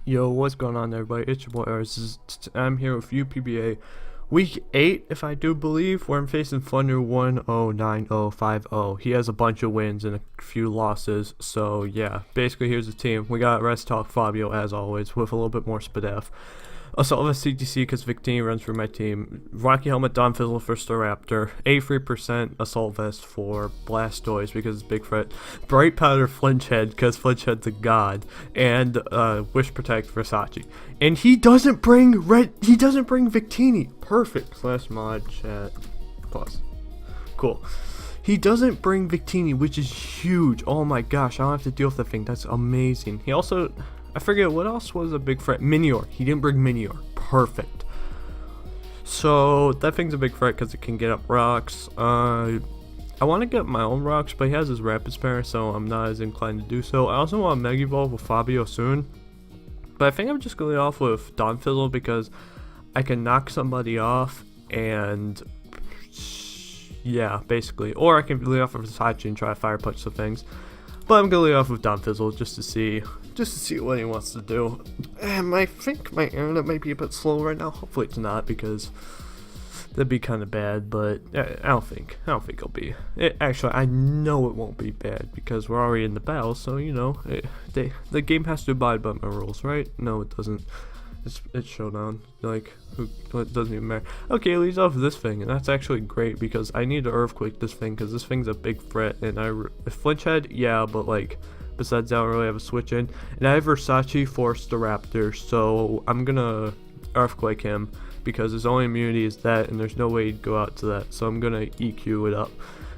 Yo, what's going on, everybody? It's your boy Ars. I'm here with UPBA Week 8, if I do believe, where I'm facing Thunder109050. He has a bunch of wins and a few losses, so yeah, basically here's the team. We got Rest Talk Fabio, as always, with a little bit more SPDF. Assault Vest CTC because Victini runs through my team. Rocky Helmet Don Fizzle for Staraptor. 83% Assault Vest for Blastoise because it's Big Threat. Bright Powder Flinchhead because Flinchhead's a god. And Wish Protect Versace. And he doesn't bring Victini. Perfect. / mod chat. Pause. Cool. He doesn't bring Victini, which is huge. Oh my gosh, I don't have to deal with that thing. That's amazing. He also, I forget what else was a big threat. Minior. He didn't bring Minior. Perfect. So that thing's a big threat because it can get up rocks. I want to get my own rocks, but he has his rapid spare, so I'm not as inclined to do so. I also want to Mega Evolve with Fabio soon, but I think I'm just going to go off with Don Fizzle because I can knock somebody off and yeah, basically. Or I can lead off with Versace and try to fire punch some things. But I'm gonna lead off with Don Fizzle just to see what he wants to do. And I think my internet might be a bit slow right now. Hopefully it's not, because that'd be kind of bad. But I don't think it'll be. Actually, I know it won't be bad because we're already in the battle. So you know, the game has to abide by my rules, right? No, it doesn't. It's Showdown. Like, it doesn't even matter. Okay, it leads off with this thing, and that's actually great because I need to Earthquake this thing because this thing's a big threat. And Flinchhead, yeah, but like, besides that, I don't really have a switch in. And I have Versace Force the Raptor, so I'm gonna Earthquake him because his only immunity is that, and there's no way he'd go out to that. So I'm gonna EQ it up.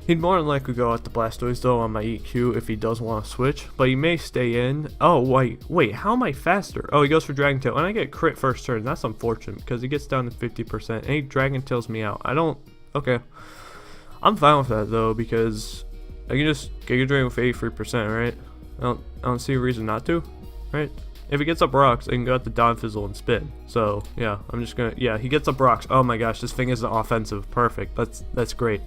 He'd more than likely go out to Blastoise though on my EQ if he does want to switch, but he may stay in. Oh wait, how am I faster? Oh, he goes for Dragon Tail, and I get crit first turn. That's unfortunate because he gets down to 50%, and he Dragon Tails me out. Okay. I'm fine with that though because I can just Giga Drain with 83%, right? I don't see a reason not to, right? If he gets up rocks, I can go out to Don Fizzle and spin. So yeah, I'm just gonna, yeah, he gets up rocks. Oh my gosh, this thing isn't offensive. Perfect. That's great.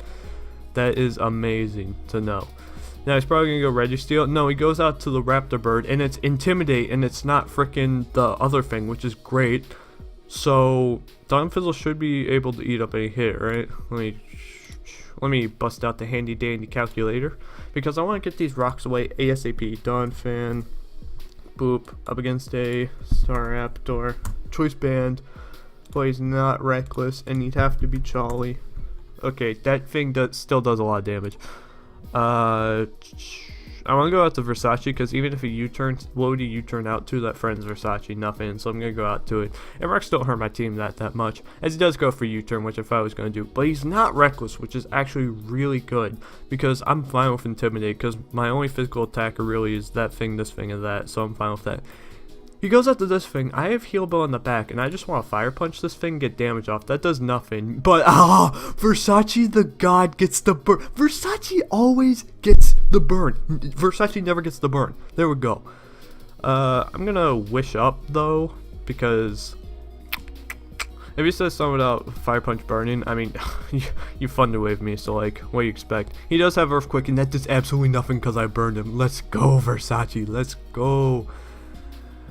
That is amazing to know. Now he's probably gonna go Registeel. No, he goes out to the Raptor Bird, and it's Intimidate, and it's not freaking the other thing, which is great. So Don Fizzle should be able to eat up any hit, right? Let me bust out the handy dandy calculator because I want to get these rocks away ASAP. Don Fan, boop, up against a Staraptor, Choice Band, but he's not reckless, and he'd have to be Charlie. Okay, that thing still does a lot of damage. I want to go out to Versace because even if he U-turns, what would he U-turn out to? That friend's Versace, nothing. So I'm going to go out to it. And Rex don't hurt my team that much, as he does go for U-turn, which I thought I was going to do. But he's not reckless, which is actually really good because I'm fine with Intimidate because my only physical attacker really is that thing, this thing, and that. So I'm fine with that. He goes out to this thing. I have Heal Bell in the back, and I just want to Fire Punch this thing, get damage off. That does nothing. But, Versace the god gets the burn. Versace always gets the burn. Versace never gets the burn. There we go. I'm going to Wish Up, though, because if he says something about Fire Punch burning, I mean, you Thunder Wave me, so, like, what do you expect? He does have Earthquake, and that does absolutely nothing because I burned him. Let's go, Versace. Let's go.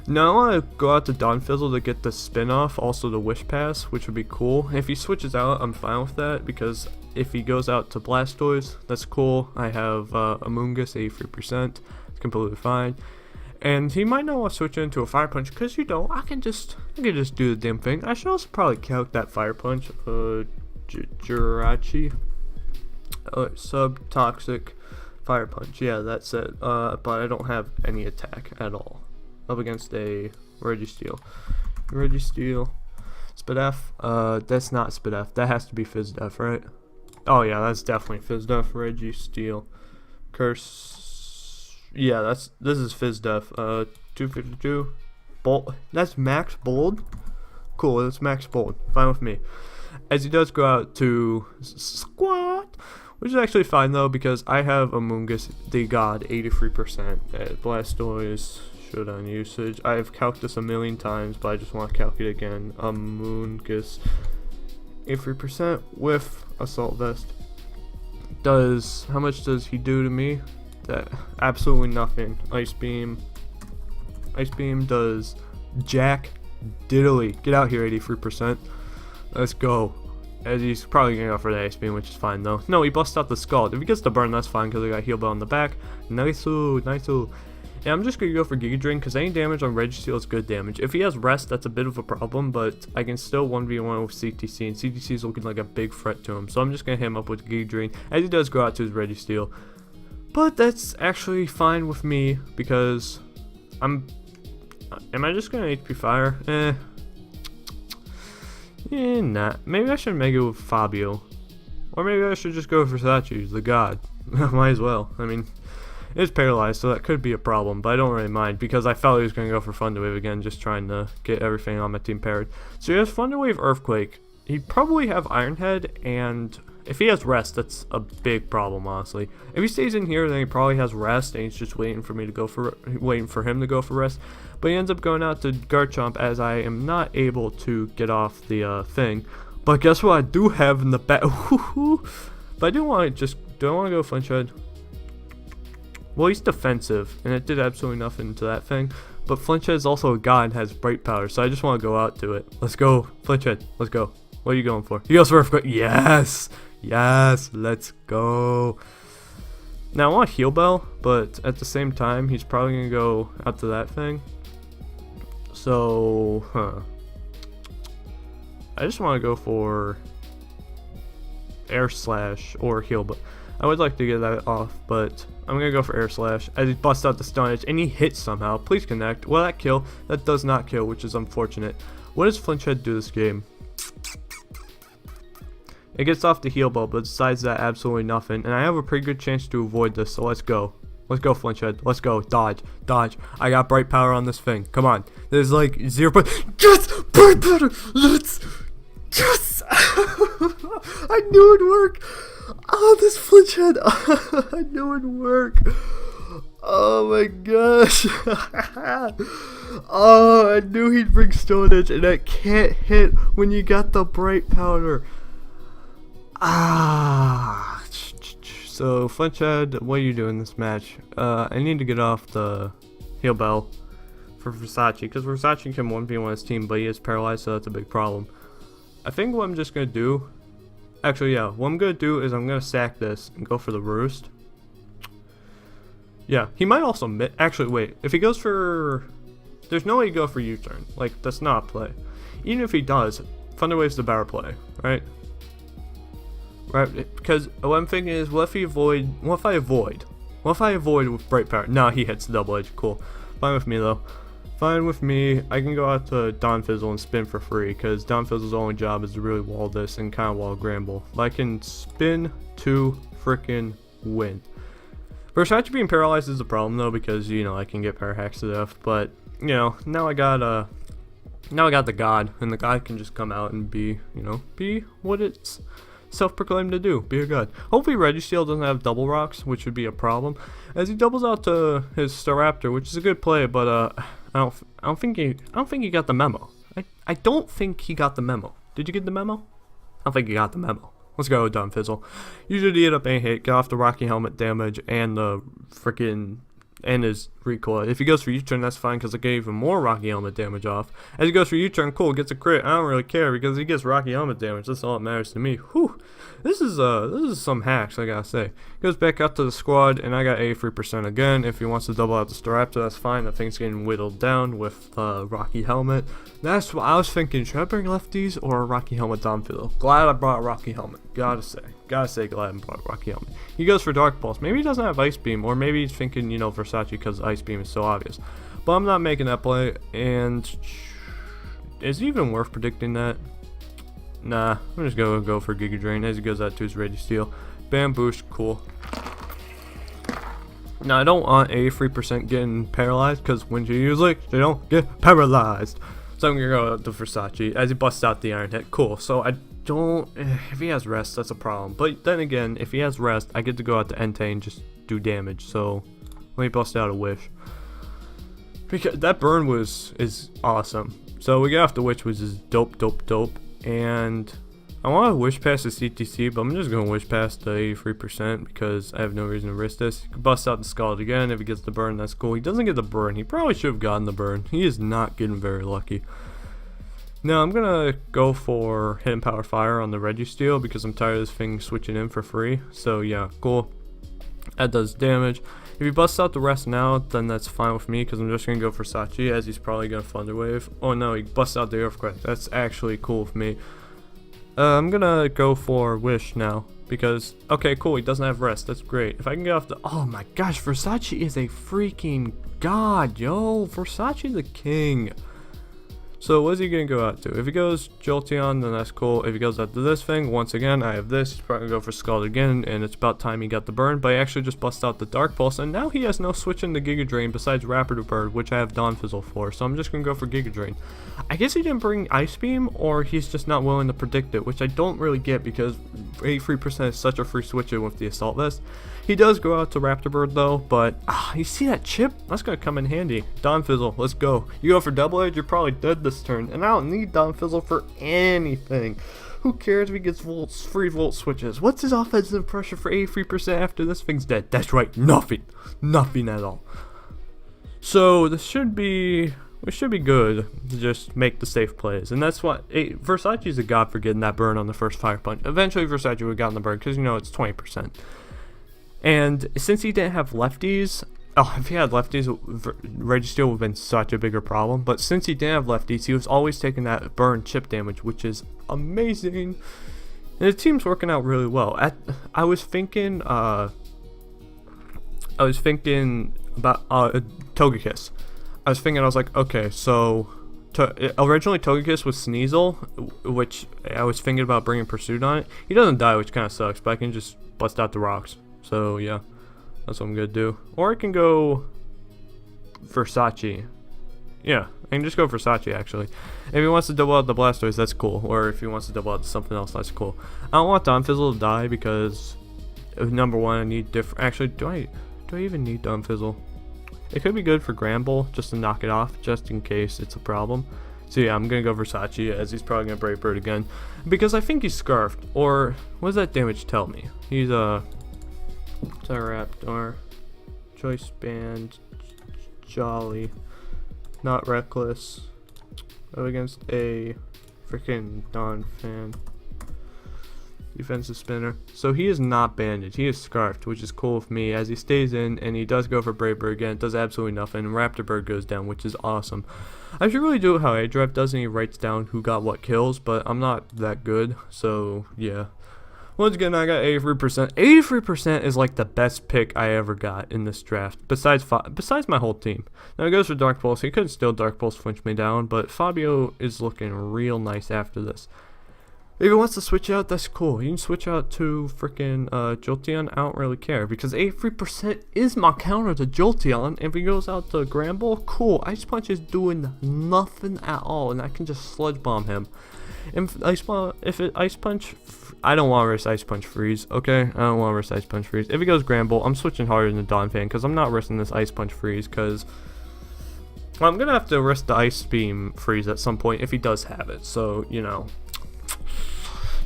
Now I want to go out to Don Fizzle to get the spin off, also the Wish Pass, which would be cool. If he switches out, I'm fine with that, because if he goes out to Blastoise, that's cool. I have Amoonguss, 83%, it's completely fine. And he might not want to switch into a Fire Punch, because you know, I can just do the damn thing. I should also probably calc that Fire Punch, Jirachi, Sub-Toxic Fire Punch, yeah, that's it. But I don't have any attack at all. Up against a Registeel. SPDF. That's not SPDF. That has to be FizzDef, right? Oh yeah, that's definitely FizzDef. Registeel. Curse. Yeah, this is FizzDef. 252. Bold. That's max bold. Cool. That's max bold. Fine with me. As he does go out to Squat, which is actually fine though because I have Amoonguss the god 83% at Blastoise. Showdown usage. I have calculated this a million times, but I just want to calculate again. Amoonguss 83% with Assault Vest. How much does he do to me? That absolutely nothing. Ice Beam does Jack Diddley. Get out here, 83%. Let's go. As he's probably going to go for the ice beam, which is fine though. No, he busts out the Scald. If he gets the burn, that's fine because I got heal bell on the back. Nice-oo, nice-oo. And I'm just going to go for Giga Drain because any damage on Registeel is good damage. If he has Rest, that's a bit of a problem, but I can still 1v1 with CTC, and CTC is looking like a big threat to him. So I'm just going to hit him up with Giga Drain as he does go out to his Registeel. But that's actually fine with me because am I just going to HP Fire? Nah. Maybe I should make it with Fabio. Or maybe I should just go for Versace, the god. Might as well. I mean, it's paralyzed, so that could be a problem, but I don't really mind because I felt he was going to go for Thunder Wave again, just trying to get everything on my team paired. So he has Thunder Wave, Earthquake. He'd probably have Iron Head, and if he has Rest, that's a big problem, honestly. If he stays in here, then he probably has Rest, and he's just waiting for him to go for Rest. But he ends up going out to Garchomp as I am not able to get off the thing. But guess what I do have in the back? But I do want to do I want to go Flinch Head? Well, he's defensive, and it did absolutely nothing to that thing. But Flinch Head is also a god and has Bright Power, so I just want to go out to it. Let's go, Flinch Head. Let's go. What are you going for? He goes for Earthquake. Yes! Yes! Let's go. Now, I want Heal Bell, but at the same time, he's probably going to go out to that thing. So, I just want to go for Air Slash or Heal Bell. I would like to get that off, but I'm going to go for Air Slash as he busts out the Stun Edge, and he hits somehow. Please connect. Will that kill? That does not kill, which is unfortunate. What does Flinch Head do this game? It gets off the Heal Bell, but besides that, absolutely nothing. And I have a pretty good chance to avoid this, so let's go. Let's go, Flinch Head. Let's go. Dodge. Dodge. I got Bright Power on this thing. Come on. There's like 0. Yes! Bright Power! Let's... Yes! I knew it'd work. Oh, this Flinch Head. I knew it'd work. Oh my gosh. Oh, I knew he'd bring Stone Edge, and that can't hit when you got the Bright Powder. Ah. So, Flinch Head, what are you doing this match? I need to get off the Heal Bell for Versace, because Versace can 1v1 his team, but he is paralyzed, so that's a big problem. I think what I'm just going to do, actually, yeah, what I'm going to do is I'm going to sack this and go for the Roost. Yeah, he might also, actually, wait, if he goes for, there's no way to go for U-turn, like, that's not a play. Even if he does, Thunder Wave's the better play, right? Right, because what I'm thinking is, what if I avoid with Bright Power? No, he hits the Double Edge, cool. Fine with me, though. Fine with me. I can go out to Don Fizzle and spin for free, because Don Fizzle's only job is to really wall this and kind of wall Gramble. But I can spin to frickin' win. Versace being paralyzed is a problem, though, because, you know, I can get power hacks to death, but, you know, now I got the God, and the God can just come out and be, you know, be what it's self-proclaimed to do, be a god. Hopefully Registeel doesn't have double rocks, which would be a problem, as he doubles out to his Staraptor, which is a good play, but I don't think he got the memo. I don't think he got the memo. Did you get the memo? I don't think he got the memo. Let's go, Dumb Fizzle. Usually eat up any hit, get off the Rocky Helmet damage and the freaking and his recoil. If he goes for U-turn, that's fine because I get even more Rocky Helmet damage off. As he goes for U-turn, cool, gets a crit. I don't really care because he gets Rocky Helmet damage. That's all that matters to me. Whew. This is some hacks, I gotta say. Goes back out to the squad, and I got 83% again. If he wants to double out the Staraptor, that's fine. That thing's getting whittled down with Rocky Helmet. That's what I was thinking. Should I bring lefties or a Rocky Helmet Dom Fiddle? Glad I brought a Rocky Helmet. Gotta say glad I brought a Rocky Helmet. He goes for Dark Pulse. Maybe he doesn't have Ice Beam, or maybe he's thinking, you know, Versace because Ice Beam is so obvious. But I'm not making that play, and is it even worth predicting that? Nah, I'm just gonna go for Giga Drain as he goes out to his Registeel. Bam, boost, cool. Now, I don't want 83% getting paralyzed, because when you use it, they don't get paralyzed. So I'm gonna go to Versace as he busts out the Iron Hit. Cool, so I don't, if he has Rest, that's a problem. But then again, if he has Rest, I get to go out to Entei and just do damage. So let me bust out a Wish. Because that burn is awesome. So we get off the Witch, which is dope. And I want to wish past the CTC, but I'm just going to wish past the 83% because I have no reason to risk this. He can bust out the Scald again. If he gets the burn, that's cool. He doesn't get the burn. He probably should have gotten the burn. He is not getting very lucky. Now, I'm going to go for Hidden Power Fire on the Registeel because I'm tired of this thing switching in for free. So, yeah, cool. That does damage. If he busts out the rest now, then that's fine with me because I'm just going to go for Sachi as he's probably going to Thunder Wave. Oh, no, he busts out the Earthquake. That's actually cool with me. I'm gonna go for Wish now because, okay, cool, he doesn't have rest. That's great. If I can get off the, oh my gosh, Versace is a freaking god, yo. Versace the king. So what is he gonna go out to? If he goes Jolteon, then that's cool. If he goes out to this thing, once again, I have this. He's probably gonna go for Scald again, and it's about time he got the burn. But he actually just busted out the Dark Pulse, and now he has no switch in the Giga Drain besides Rapido Bird, which I have Dawn Fizzle for. So I'm just gonna go for Giga Drain. I guess he didn't bring Ice Beam, or he's just not willing to predict it, which I don't really get because 83% is such a free switch in with the Assault Vest. He does go out to Raptor Bird though, but you see that chip? That's gonna come in handy. Dawn Fizzle, let's go. You go for Double Edge, you're probably dead this turn, and I don't need Dawn Fizzle for anything. Who cares if he gets volts, free volt switches? What's his offensive pressure for 83% after this thing's dead? That's right, nothing. Nothing at all. So this should be, we should be good to just make the safe plays. And that's what, Versace's a god for getting that burn on the first Fire Punch. Eventually Versace would have gotten the burn because, you know, it's 20%. And since he didn't have lefties, if he had lefties, Registeel would have been such a bigger problem. But since he didn't have lefties, he was always taking that burn chip damage, which is amazing. And the team's working out really well. I was thinking about Togekiss. I was like, okay, so originally Togekiss was Sneasel, which I was thinking about bringing Pursuit on it. He doesn't die, which kind of sucks, but I can just bust out the rocks. So yeah, that's what I'm gonna do. Or I can go Versace. Yeah, I can just go Versace actually. If he wants to double out the Blastoise, that's cool. Or if he wants to double out something else, that's cool. I don't want Dawn Fizzle to die because number one, I need different. Actually, do I even need Dawn Fizzle? It could be good for Gramble just to knock it off, just in case it's a problem. So yeah, I'm gonna go Versace as he's probably gonna Brave Bird again because I think he's Scarfed. Or what does that damage tell me? He's Raptor, Choice Band, Jolly, not Reckless, go against a freaking Dawn Fan, Defensive Spinner. So he is not bandaged, he is Scarfed, which is cool with me as he stays in and he does go for Brave Bird again, does absolutely nothing, and Raptor Bird goes down, which is awesome. I should really do it how A-Drive does and he writes down who got what kills, but I'm not that good, so yeah. Once again, I got 83%. 83% is like the best pick I ever got in this draft, besides my whole team. Now it goes for Dark Pulse. He could still Dark Pulse flinch me down, but Fabio is looking real nice after this. If he wants to switch out, that's cool. He can switch out to freaking Jolteon. I don't really care because 83% is my counter to Jolteon. If he goes out to Gramble, cool. Ice Punch is doing nothing at all, and I can just Sludge Bomb him. If it Ice Punch, I don't want to risk Ice Punch Freeze, okay? I don't want to risk Ice Punch Freeze. If he goes Gramble, I'm switching harder than the Dawn Fan because I'm not risking this Ice Punch Freeze because I'm going to have to risk the Ice Beam Freeze at some point if he does have it. So, you know,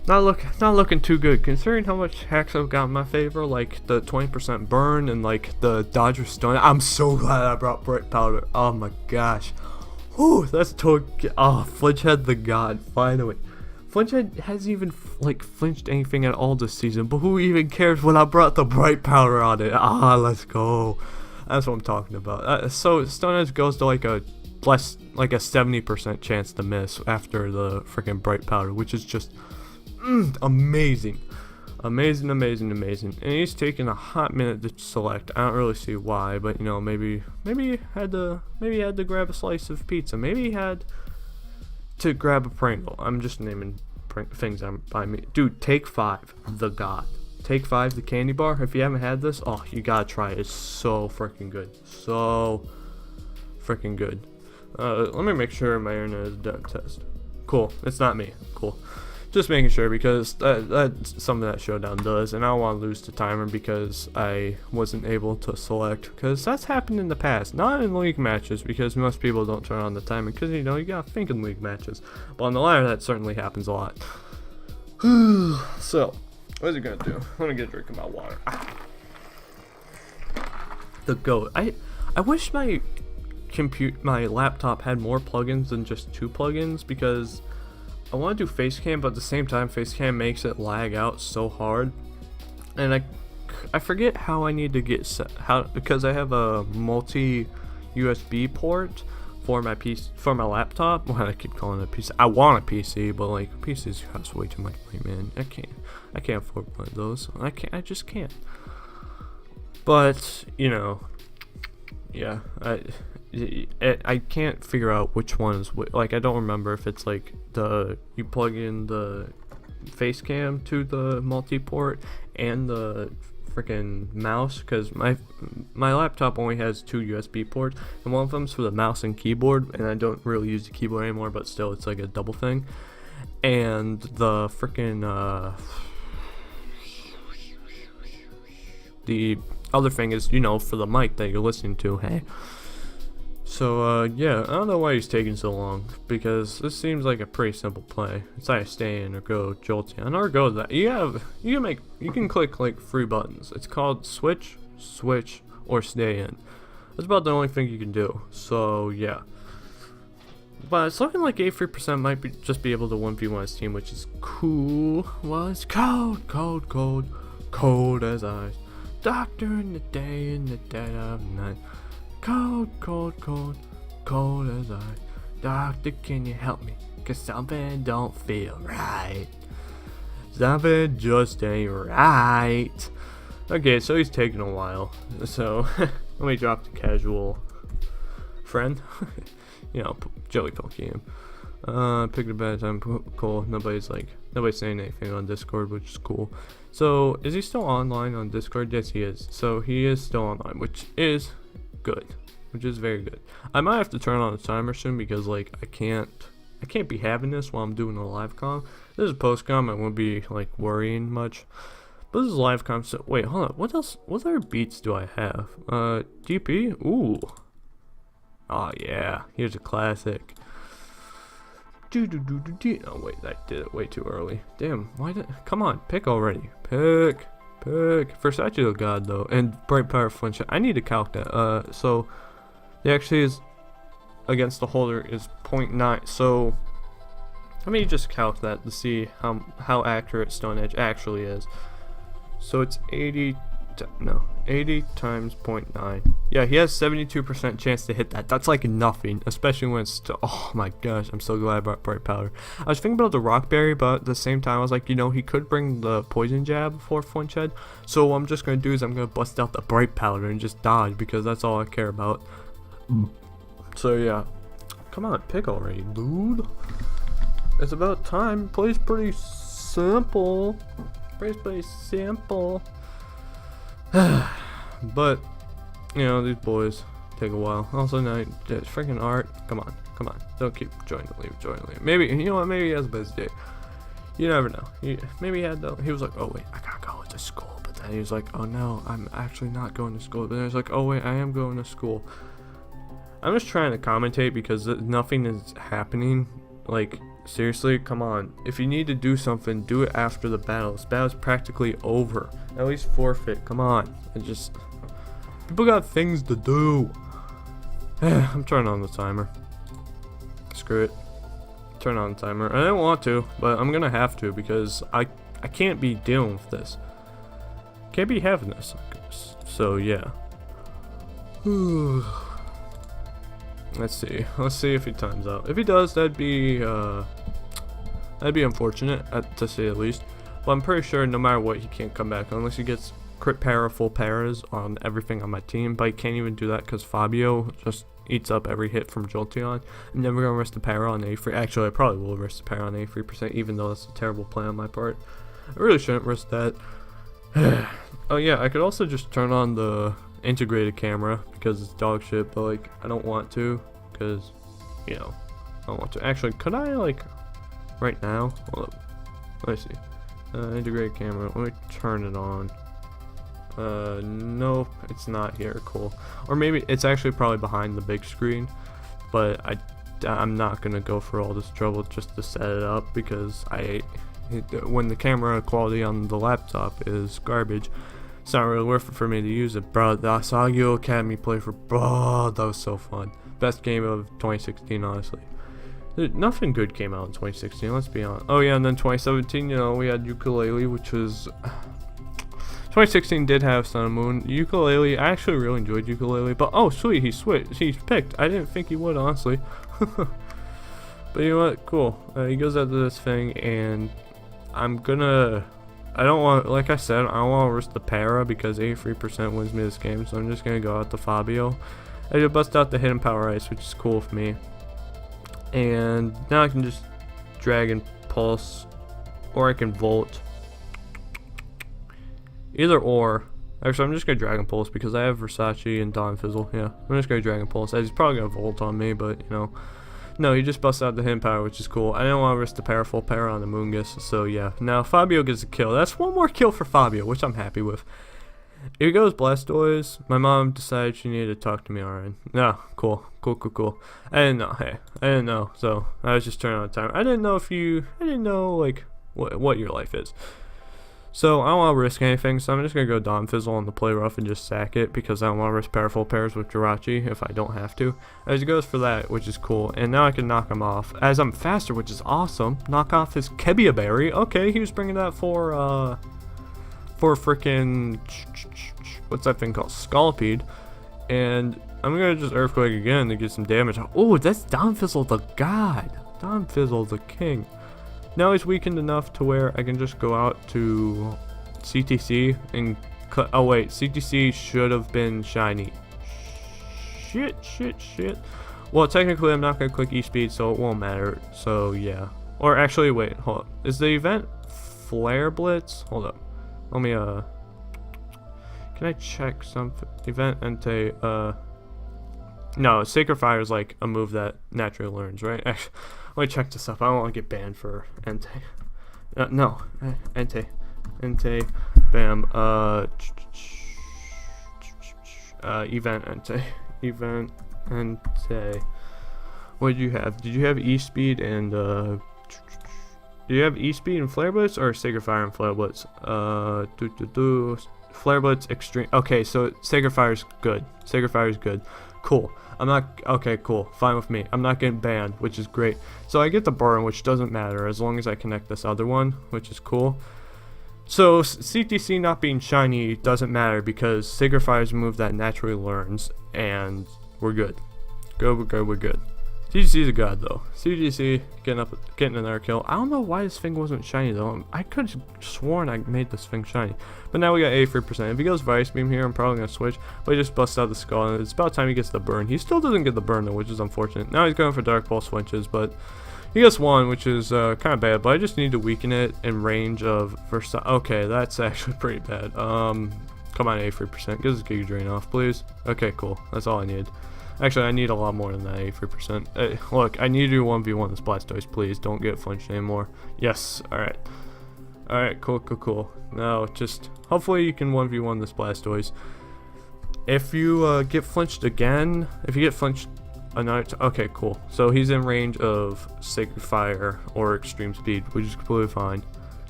not looking too good considering how much hacks I've got in my favor, like the 20% burn and like the Dodger Stone. I'm so glad I brought Bright Powder. Oh my gosh. Whew, that's Flinchhead the god, finally. Flinchhead hasn't even like flinched anything at all this season, but who even cares when I brought the Bright Powder on it? Let's go. That's what I'm talking about. So Stone Edge goes to like a 70% chance to miss after the freaking Bright Powder, which is just amazing. Amazing. And he's taking a hot minute to select. I don't really see why, but you know, maybe he had to grab a slice of pizza. Maybe he had to grab a Pringle. I'm just naming things by me. Dude, Take 5, the god. Take 5, the candy bar. If you haven't had this, you gotta try it. It's so freaking good. So freaking good. Let me make sure my internet is done test. Cool. It's not me. Cool. Just making sure because that's something that Showdown does, and I don't want to lose to timer because I wasn't able to select, because that's happened in the past, not in league matches because most people don't turn on the timer because, you know, you gotta think in league matches, but on the ladder that certainly happens a lot. So, what is he gonna do? I'm gonna get a drink of my water. The GOAT. I wish my laptop had more plugins than just 2 plugins, because I want to do Facecam, but at the same time Facecam makes it lag out so hard, and I forget how I need to get set, because I have a multi USB port for my PC, for my laptop. Well, I keep calling it a PC. I want a PC, but like PCs cost way too much money, man. I can't afford one of those. I just can't. But you know, yeah, I can't figure out which one is like, I don't remember if it's like you plug in the Facecam to the multi-port and the freaking mouse, because my laptop only has 2 USB ports, and one of them's for the mouse and keyboard, and I don't really use the keyboard anymore, but still it's like a double thing. And the freaking the other thing is, you know, for the mic that you're listening to. Hey, so yeah, I don't know why he's taking so long, because this seems like a pretty simple play. It's either stay in or go Jolteon, or go that you can click like 3 buttons. It's called switch, or stay in. That's about the only thing you can do. So yeah, but it's looking like 83% might just be able to 1v1 his team, which is cool. Well, it's cold as ice. Doctor in the day, in the dead of night. Cold as ice. Doctor, can you help me? 'Cause something don't feel right. Something just ain't right. Okay, so he's taking a while. So let me drop the casual friend. You know, Joey poking him. Picked a bad time. Cool. Nobody's saying anything on Discord, which is cool. So is he still online on Discord? Yes, he is. So he is still online, which is good, which is very good. I might have to turn on the timer soon, because like I can't be having this while I'm doing a live com. This is post com. I won't be like worrying much, but this is live com. So wait, hold on. What else? What other beats do I have? DP. Ooh. Oh yeah. Here's a classic. Oh wait, I did it way too early. Damn, come on, pick already. Pick. Versace of God though, and Bright Power Flinch. I need to calc that. So the actually is against the holder is 0.9. So let me just calc that to see how accurate Stone Edge actually is. So it's 80 times 0.9. Yeah, he has 72% chance to hit that. That's like nothing, especially when it's oh my gosh, I'm so glad I brought Bright Powder. I was thinking about the Rock Berry, but at the same time I was like, you know, he could bring the Poison Jab for Flinch Head. So what I'm just gonna do is I'm gonna bust out the Bright Powder and just dodge, because that's all I care about. So yeah, come on, pick already, dude. It's about time. Plays pretty simple. But you know, these boys take a while. Also, now there's freaking Art. Come on, don't keep join the leave. Maybe, you know what, maybe he has a busy day. You never know. Maybe he had though. He was like, oh wait, I gotta go to school. But then he was like, oh no, I'm actually not going to school. But then he was like, oh wait, I am going to school. I'm just trying to commentate because nothing is happening. Like, seriously, come on. If you need to do something, do it after the battle. This battle's practically over. At least forfeit. Come on. People got things to do. I'm turning on the timer. Screw it. Turn on the timer. I don't want to, but I'm gonna have to, because I can't be dealing with this. Can't be having this. So yeah. Let's see if he times out. If he does, that'd be unfortunate, to say the least. But I'm pretty sure no matter what, he can't come back unless he gets crit para full paras on everything on my team. But he can't even do that because Fabio just eats up every hit from Jolteon. I'm never gonna risk the para on A3. Actually, I probably will risk the para on A3%, even though that's a terrible play on my part. I really shouldn't risk that. Oh yeah, I could also just turn on the integrated camera because it's dog shit, but like I don't want to, because you know, I don't want to. Actually, could I like right now? Hold up. Let me see. Integrated camera. Let me turn it on. Nope, it's not here. Cool. Or maybe it's actually probably behind the big screen, but I'm not gonna go for all this trouble just to set it up, because when the camera quality on the laptop is garbage, it's not really worth it for me to use it. Bro, the Asagio Academy play for, bro, that was so fun. Best game of 2016, honestly. Nothing good came out in 2016, let's be honest. Oh yeah, and then 2017, you know, we had Ukulele, which was... 2016 did have Sun and Moon. Ukulele, I actually really enjoyed Ukulele, but oh sweet, he's picked. I didn't think he would, honestly. But you know what, cool. He goes out to this thing, and I don't want, like I said, I don't want to risk the para because 83% wins me this game, so I'm just going to go out to Fabio. I just bust out the Hidden Power Ice, which is cool for me. And now I can just Dragon Pulse, or I can Volt. Either or. Actually, I'm just going to Dragon Pulse because I have Versace and Dawn Fizzle. Yeah, I'm just going to Dragon Pulse. He's probably going to Volt on me, but, you know. No, he just busts out the Hidden Power, which is cool. I didn't want to risk the full para on the Moongus, so yeah. Now, Fabio gets a kill. That's one more kill for Fabio, which I'm happy with. Here goes Blastoise. My mom decided she needed to talk to me alright. No, cool. I didn't know. Hey, I didn't know. So I was just turning on the timer. I didn't know like what your life is. So I don't want to risk anything. So I'm just gonna go Dawn Fizzle on the play rough and just sack it because I don't want to risk powerful pairs with Jirachi if I don't have to. As he goes for that, which is cool. And now I can knock him off as I'm faster, which is awesome. Knock off his Kebia Berry. Okay, he was bringing that for freaking what's that thing called, Scolipede, and I'm gonna just Earthquake again to get some damage. Oh, that's Dawn Fizzle the god, Dawn Fizzle the king. Now he's weakened enough to where I can just go out to CTC and cut. Oh wait, CTC should have been shiny. Shit. Well, technically I'm not gonna click E-Speed, so it won't matter. So yeah, or actually wait, hold up. Is the event Flare Blitz? Hold up. Let me, can I check something? Event Entei, no, Sacred Fire is like a move that naturally learns, right? Actually, let me check this up. I don't want to get banned for Entei. No, Entei, bam, Event Entei. What did you have? Did you have E-Speed and, do you have E-Speed and Flare Blitz or Sacred Fire and Flare Blitz? Flare Blitz Extreme. Okay, so Sacred Fire's good. Sacred Fire's good. Cool. I'm not. Okay, cool. Fine with me. I'm not getting banned, which is great. So I get the burn, which doesn't matter as long as I connect this other one, which is cool. So CTC not being shiny doesn't matter because Sacred Fire's a move that naturally learns, and we're good. We're good. CGC's a god though. CGC getting another kill. I don't know why this thing wasn't shiny though. I could have sworn I made this thing shiny. But now we got 83%. If he goes Vice Beam here, I'm probably going to switch. But he just busts out the Skull, and it's about time he gets the burn. He still doesn't get the burn though, which is unfortunate. Now he's going for Dark Pulse switches, but he gets one, which is kind of bad. But I just need to weaken it in range of Versailles. Okay, that's actually pretty bad. Come on, 83%. Get his Giga Drain off, please. Okay, cool. That's all I need. Actually, I need a lot more than that, 83%. Look, I need to do 1v1 this Blastoise, please. Don't get flinched anymore. Yes, alright. Alright, cool. Now, just, hopefully you can 1v1 this Blastoise. If you get flinched again, if you get flinched another okay, cool. So he's in range of Sacred Fire or Extreme Speed, which is completely fine.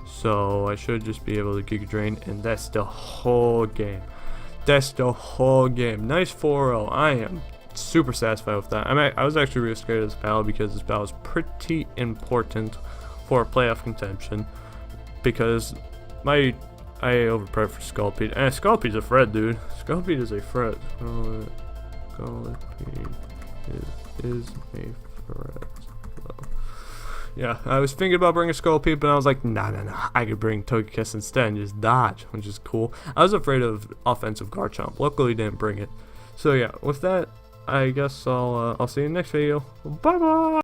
So I should just be able to Giga Drain, and that's the whole game. Nice 4-0. I am super satisfied with that. I was actually really scared of this battle because this battle is pretty important for playoff contention because I overprepared for Scolipede, and Scolipede's a threat, dude. Scolipede is a threat. Scolipede is a threat. Yeah, I was thinking about bringing Scolipede, but I was like, nah. I could bring Togekiss instead and just dodge, which is cool. I was afraid of offensive Garchomp. Luckily, didn't bring it. So yeah, with that, I guess I'll see you in the next video. Bye bye.